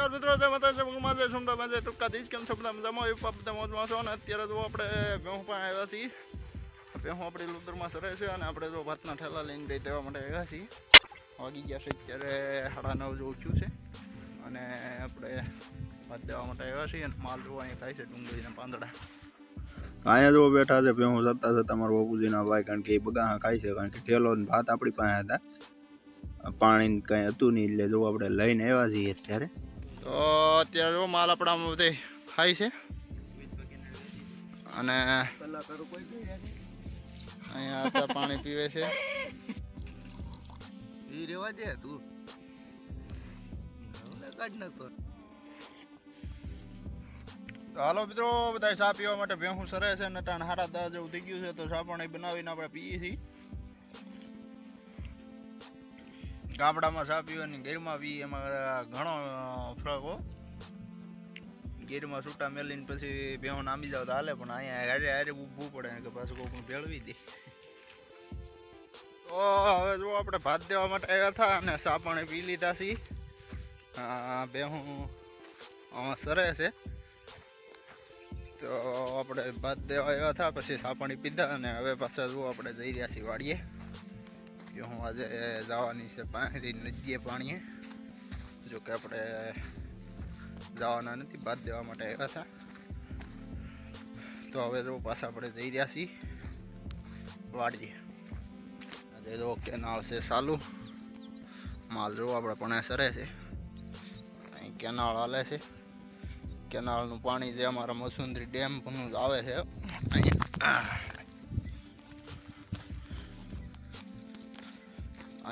નમસ્કાર મિત્રો, જય માતાજી, ભગવાન જય સોમનાથ બાજે ટૂંકા દીશ કેમ છો બધા મજામાં? એ બધા મોજમાં છો. અને અત્યારે જો આપણે ભેહું પણ આવ્યા છીએ. ભેહું આપણી લુદરમાં સરે છે અને આપણે જો ભાતના ઠેલા લઈને દઈ દેવા માટે આવ્યા છીએ. વાગી ગયા છે અત્યારે 9:30 જેવું થયું છે અને આપણે ભાત દેવા માટે આવ્યા છીએ. અને માલ જોવા અહીંયા ખાય છે ડુંગળીના પાંદડા. અહીંયા જો બેઠા છે ભેહું જતા જતા મારા બાપુજીના ભાઈ, કારણ કે એ બગાહા ખાય છે, કારણ કે ઠેલો ભાત આપણી પાસે હતા, પાણી કંઈ હતું નહીં, એટલે જો આપણે લઈને આવ્યા છીએ અત્યારે. તો અત્યારે જો માલ આપણામાં બધે ખાય છે અને અહીંયા હતા પાણી પીવે છે. એ રેવા દે તું કાઢ નાખો. તો હાલો મિત્રો, બધા ચા પીવા માટે ભેહું સરે છે. નટાણ 10:30 જેવું થઈ ગયું છે, તો ચા પાણી બનાવીને આપણે પીએ છીએ. ગામડામાં ચા પીવાની ગીરમાં પી એમાં ઘણો ફરક હો. ગીરમાં છૂટા મેલીને પછી ભેહું નામી જાવ તો હાલે, પણ અહીંયા હારે હારે ઊભું પડે કે પાછું કોઈ ભેળવી દે. તો હવે જો આપણે ભાત દેવા માટે આવ્યા હતા અને ચા પાણી પી લીધા છીએ. ભેહું સરે છે, તો આપણે ભાત દેવા આવ્યા હતા, પછી ચા પાણી પીધા અને હવે પાછા જો આપણે જઈ રહ્યા છીએ વાડીએ. હું આજે જવાની છે પાણી નદીએ પાણીએ, જો કે આપણે જવાના નથી, ભાત દેવા માટે આવ્યા હતા. તો હવે જો પાછા આપણે જઈ રહ્યા છીએ વાડીએ. આજે જો કેનાળ છે ચાલુ, માલ જો આપણે પણ સરે છે. અહીં કેનાળ હાલે છે, કેનાળનું પાણી જે અમારા મસુંદરી ડેમનું આવે છે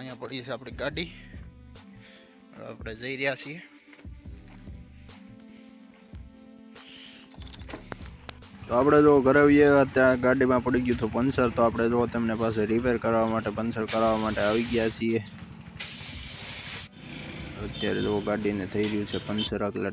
અહીંયા પડી છે આપણી ગાડી. આપણે જઈ રહ્યા છીએ. તો આપણે જો ઘરે આવીએ ત્યાં ગાડીમાં પડી ગયું હતું પંચર, તો આપણે જો તેમને પાસે રિપેર કરવા માટે પંચર કરાવવા માટે આવી ગયા છીએ. અત્યારે જો ગાડીને થઈ રહ્યું છે પંચર આગળ.